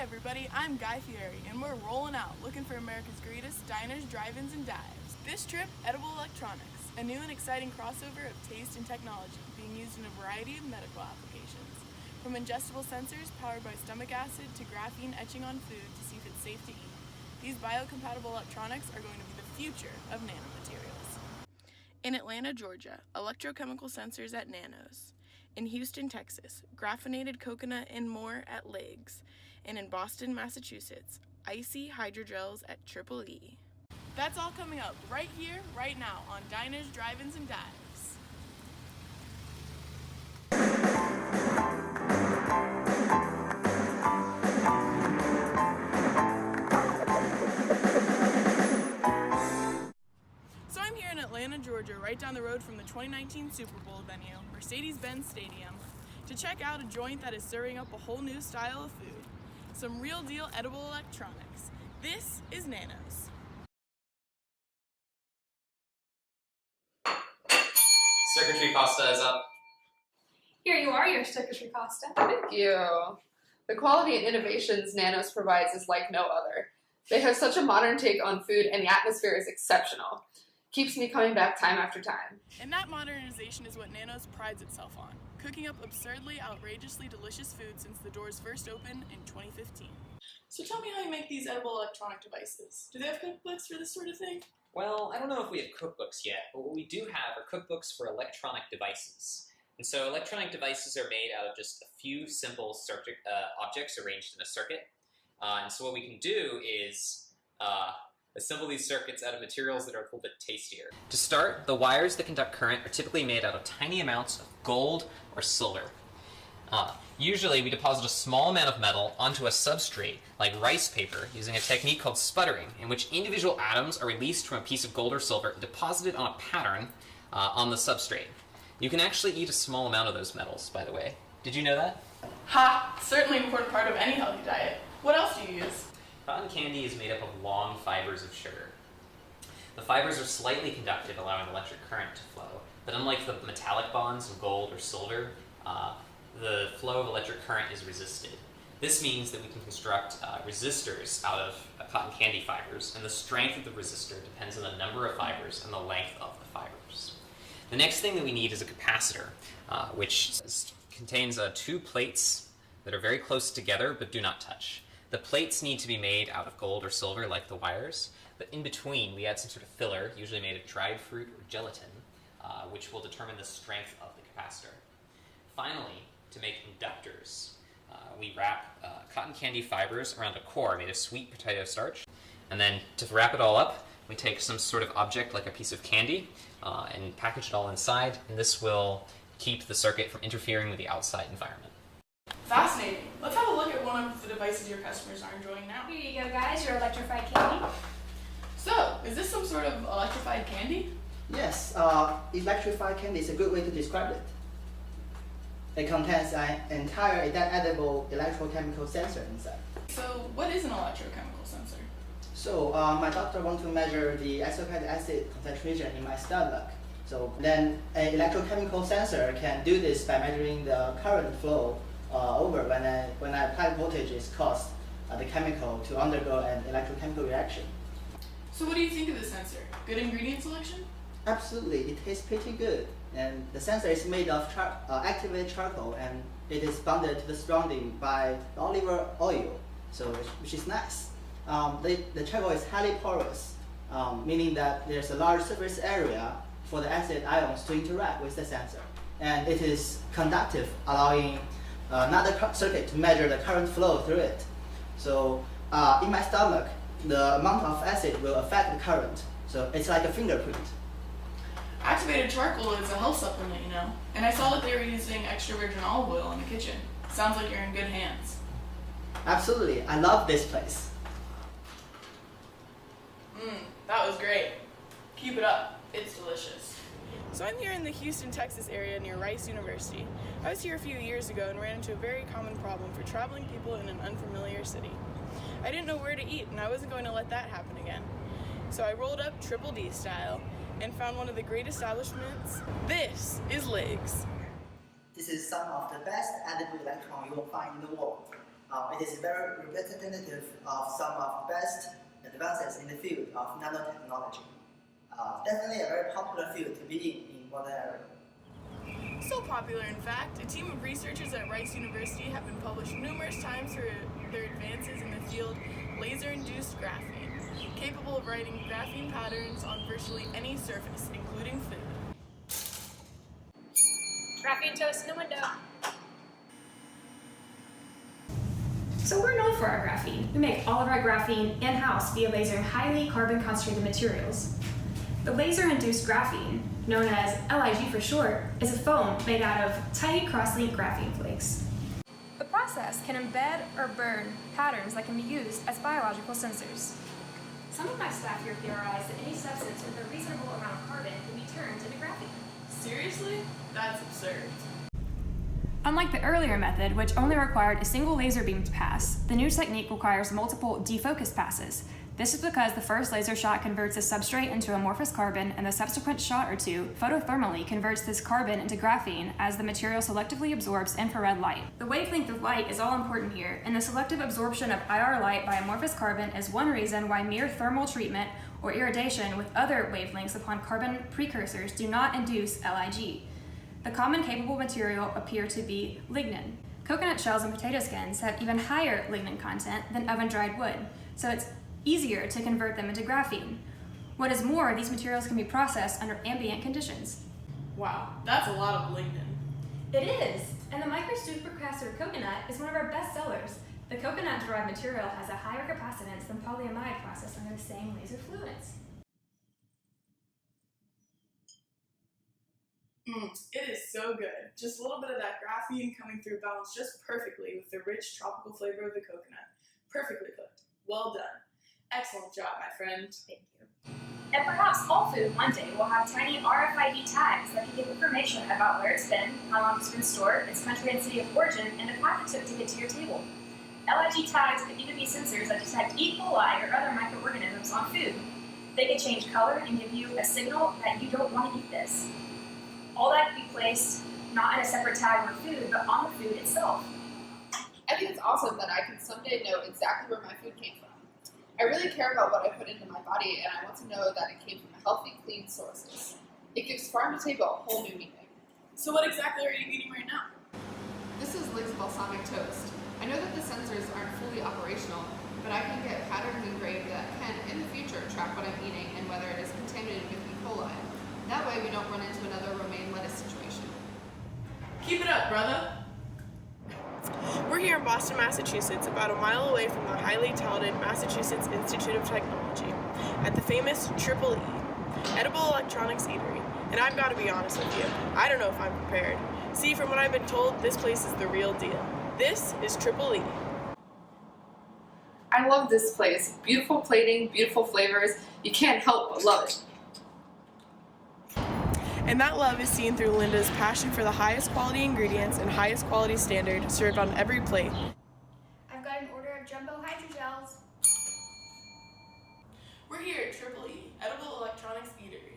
everybody, I'm Guy Fieri, and we're rolling out looking for America's greatest diners, drive-ins, and dives. This trip, edible electronics, a new and exciting crossover of taste and technology being used in a variety of medical applications. From ingestible sensors powered by stomach acid to graphene etching on food to see if it's safe to eat. These biocompatible electronics are going to be the future of nanomaterials. In Atlanta, Georgia, electrochemical sensors at Nanos. In Houston, Texas, graphinated coconut and more at Legs. And in Boston, Massachusetts, icy hydrogels at Triple E. That's all coming up right here, right now on Diners, Drive-Ins, and Dives. So I'm here in Atlanta, Georgia, right down the road from the 2019 Super Bowl venue, Mercedes-Benz Stadium, to check out a joint that is serving up a whole new style of food. Some real deal edible electronics. This is Nanos. Circuitry pasta is up. Here you are, your circuitry pasta. Thank you. The quality and innovations Nanos provides is like no other. They have such a modern take on food, and the atmosphere is exceptional. Keeps me coming back time after time. And that modernization is what Nanos prides itself on, cooking up absurdly, outrageously delicious food since the doors first opened in 2015. So tell me how you make these edible electronic devices. Do they have cookbooks for this sort of thing? Well, I don't know if we have cookbooks yet, but what we do have are cookbooks for electronic devices. And so electronic devices are made out of just a few simple objects arranged in a circuit. And so what we can do is assemble these circuits out of materials that are a little bit tastier. To start, the wires that conduct current are typically made out of tiny amounts of gold or silver. Usually we deposit a small amount of metal onto a substrate, like rice paper, using a technique called sputtering, in which individual atoms are released from a piece of gold or silver and deposited on a pattern on the substrate. You can actually eat a small amount of those metals, by the way. Did you know that? Ha! Certainly an important part of any healthy diet. What else do you use? Cotton candy is made up of long fibers of sugar. The fibers are slightly conductive, allowing electric current to flow, but unlike the metallic bonds of gold or silver, the flow of electric current is resisted. This means that we can construct resistors out of cotton candy fibers, and the strength of the resistor depends on the number of fibers and the length of the fibers. The next thing that we need is a capacitor, which contains two plates that are very close together but do not touch. The plates need to be made out of gold or silver like the wires, but in between we add some sort of filler, usually made of dried fruit or gelatin, which will determine the strength of the capacitor. Finally, to make inductors, we wrap cotton candy fibers around a core made of sweet potato starch, and then to wrap it all up, we take some sort of object like a piece of candy and package it all inside, and this will keep the circuit from interfering with the outside environment. Fascinating. Let's have a look at one of the devices your customers are enjoying now. Here you go, guys, your electrified candy. So, is this some sort of electrified candy? Yes, electrified candy is a good way to describe it. It contains an entire edible electrochemical sensor inside. So, what is an electrochemical sensor? So, my doctor wants to measure the ascorbic acid concentration in my stomach. So then an electrochemical sensor can do this by measuring the current flow over when I apply voltage is caused the chemical to undergo an electrochemical reaction. So what do you think of the sensor? Good ingredient selection? Absolutely, it tastes pretty good. And the sensor is made of activated charcoal, and it is bonded to the surrounding by olive oil, so which is nice. The charcoal is highly porous, meaning that there's a large surface area for the acid ions to interact with the sensor. And it is conductive, allowing another circuit to measure the current flow through it. So in my stomach, the amount of acid will affect the current. So it's like a fingerprint. Activated charcoal is a health supplement, you know. And I saw that they were using extra virgin olive oil in the kitchen. Sounds like you're in good hands. Absolutely, I love this place. That was great. Keep it up. It's delicious. So I'm here in the Houston, Texas area near Rice University. I was here a few years ago and ran into a very common problem for traveling people in an unfamiliar city. I didn't know where to eat, and I wasn't going to let that happen again. So I rolled up Triple D style and found one of the great establishments. This is Legs. This is some of the best edible electron you will find in the world. It is very representative of some of the best advances in the field of nanotechnology. Definitely a very popular field to be in modern era. So popular, in fact, a team of researchers at Rice University have been published numerous times for their advances in the field laser-induced graphene, capable of writing graphene patterns on virtually any surface, including food. Graphene toast in the window. So we're known for our graphene. We make all of our graphene in-house via lasering highly carbon-concentrated materials. The laser-induced graphene, known as LIG for short, is a foam made out of tiny cross-linked graphene flakes. The process can embed or burn patterns that can be used as biological sensors. Some of my staff here theorize that any substance with a reasonable amount of carbon can be turned into graphene. Seriously? That's absurd. Unlike the earlier method, which only required a single laser beam to pass, the new technique requires multiple defocused passes. This is because the first laser shot converts the substrate into amorphous carbon, and the subsequent shot or two photothermally converts this carbon into graphene as the material selectively absorbs infrared light. The wavelength of light is all important here, and the selective absorption of IR light by amorphous carbon is one reason why mere thermal treatment or irradiation with other wavelengths upon carbon precursors do not induce LIG. The common capable material appear to be lignin. Coconut shells and potato skins have even higher lignin content than oven-dried wood, so it's easier to convert them into graphene. What is more, these materials can be processed under ambient conditions. Wow, that's a lot of lignin. It is, and the microsupercapacitor coconut is one of our best sellers. The coconut-derived material has a higher capacitance than polyamide processed under the same laser fluence. It is so good. Just a little bit of that graphene coming through balanced just perfectly with the rich tropical flavor of the coconut. Perfectly cooked. Well done. Excellent job, my friend. Thank you. And perhaps all food one day will have tiny RFID tags that can give information about where it's been, how long it's been stored, its country and city of origin, and the path it took to get to your table. LIG tags could even be sensors that detect E. coli or other microorganisms on food. They could change color and give you a signal that you don't want to eat this. All that could be placed not in a separate tag on food, but on the food itself. I think it's awesome that I can someday know exactly where my food came from. I really care about what I put into my body, and I want to know that it came from healthy, clean sources. It gives farm to table a whole new meaning. So what exactly are you eating right now? This is Lick's balsamic toast. I know that the sensors aren't fully operational, but I can get patterns engraved that can, in the future, track what I'm eating and whether it is contaminated with E. coli. That way we don't run into another romaine lettuce situation. Keep it up, brother. We're here in Boston, Massachusetts, about a mile away from the highly touted Massachusetts Institute of Technology at the famous Triple E, Edible Electronics Eatery. And I've got to be honest with you, I don't know if I'm prepared. See, from what I've been told, this place is the real deal. This is Triple E. I love this place. Beautiful plating, beautiful flavors. You can't help but love it. And that love is seen through Linda's passion for the highest quality ingredients and highest quality standard served on every plate. I've got an order of jumbo hydrogels. We're here at Triple E, Edible Electronics Eatery.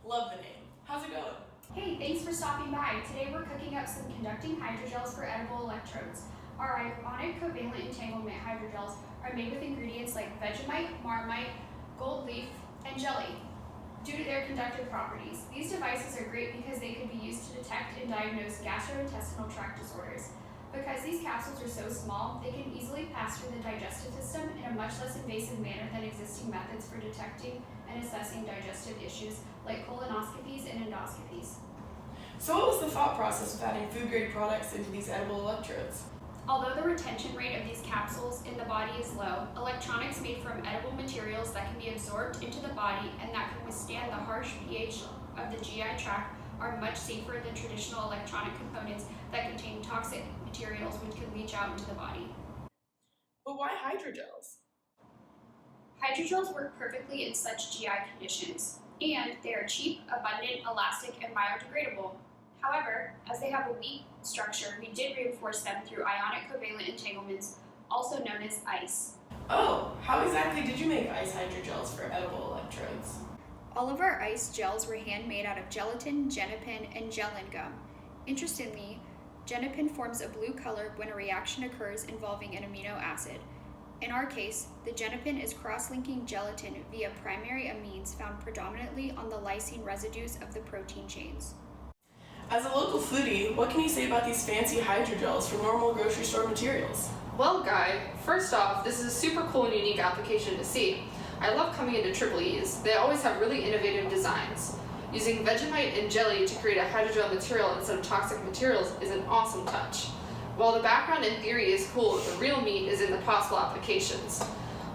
Love the name. How's it going? Hey, thanks for stopping by. Today we're cooking up some conducting hydrogels for edible electrodes. Our ionic covalent entanglement hydrogels are made with ingredients like Vegemite, Marmite, gold leaf, and jelly. Due to their conductive properties, these devices are great because they can be used to detect and diagnose gastrointestinal tract disorders. Because these capsules are so small, they can easily pass through the digestive system in a much less invasive manner than existing methods for detecting and assessing digestive issues like colonoscopies and endoscopies. So what was the thought process of adding food-grade products into these edible electrodes? Although the retention rate of these capsules in the body is low, electronics made from edible materials that can be absorbed into the body and that can withstand the harsh pH of the GI tract are much safer than traditional electronic components that contain toxic materials which can leach out into the body. But why hydrogels? Hydrogels work perfectly in such GI conditions, and they are cheap, abundant, elastic, and biodegradable. However, as they have a weak structure, we did reinforce them through ionic covalent entanglements, also known as ICE. Oh, how exactly did you make ice hydrogels for edible electrodes? All of our ice gels were handmade out of gelatin, genopin, and gelin gum. Interestingly, Genopin forms a blue color when a reaction occurs involving an amino acid. In our case, the genopin is cross-linking gelatin via primary amines found predominantly on the lysine residues of the protein chains. As a local foodie, what can you say about these fancy hydrogels for normal grocery store materials? Well, Guy, first off, this is a super cool and unique application to see. I love coming into Triple E's. They always have really innovative designs. Using Vegemite and jelly to create a hydrogel material instead of toxic materials is an awesome touch. While the background in theory is cool, the real meat is in the possible applications.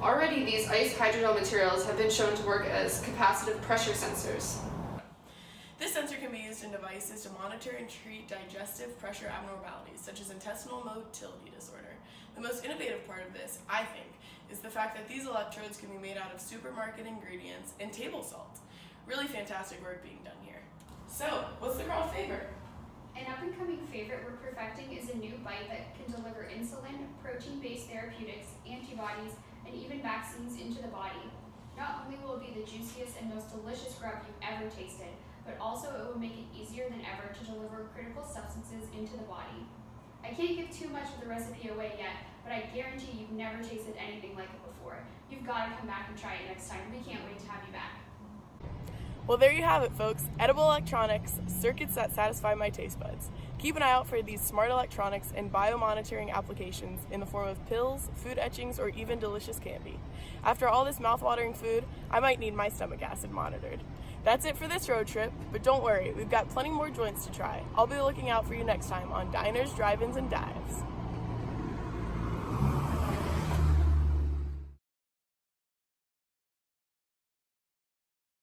Already, these ice hydrogel materials have been shown to work as capacitive pressure sensors. This sensor can be used in devices to monitor and treat digestive pressure abnormalities, such as intestinal motility disorder. The most innovative part of this, I think, is the fact that these electrodes can be made out of supermarket ingredients and table salt. Really fantastic work being done here. So, what's the crowd favorite? An up-and-coming favorite we're perfecting is a new bite that can deliver insulin, protein-based therapeutics, antibodies, and even vaccines into the body. Not only will it be the juiciest and most delicious grub you've ever tasted, but also it will make it easier than ever to deliver critical substances into the body. I can't give too much of the recipe away yet, but I guarantee you've never tasted anything like it before. You've got to come back and try it next time. We can't wait to have you back. Well, there you have it, folks. Edible electronics, circuits that satisfy my taste buds. Keep an eye out for these smart electronics and biomonitoring applications in the form of pills, food etchings, or even delicious candy. After all this mouth-watering food, I might need my stomach acid monitored. That's it for this road trip, but don't worry, we've got plenty more joints to try. I'll be looking out for you next time on Diners, Drive-Ins, and Dives.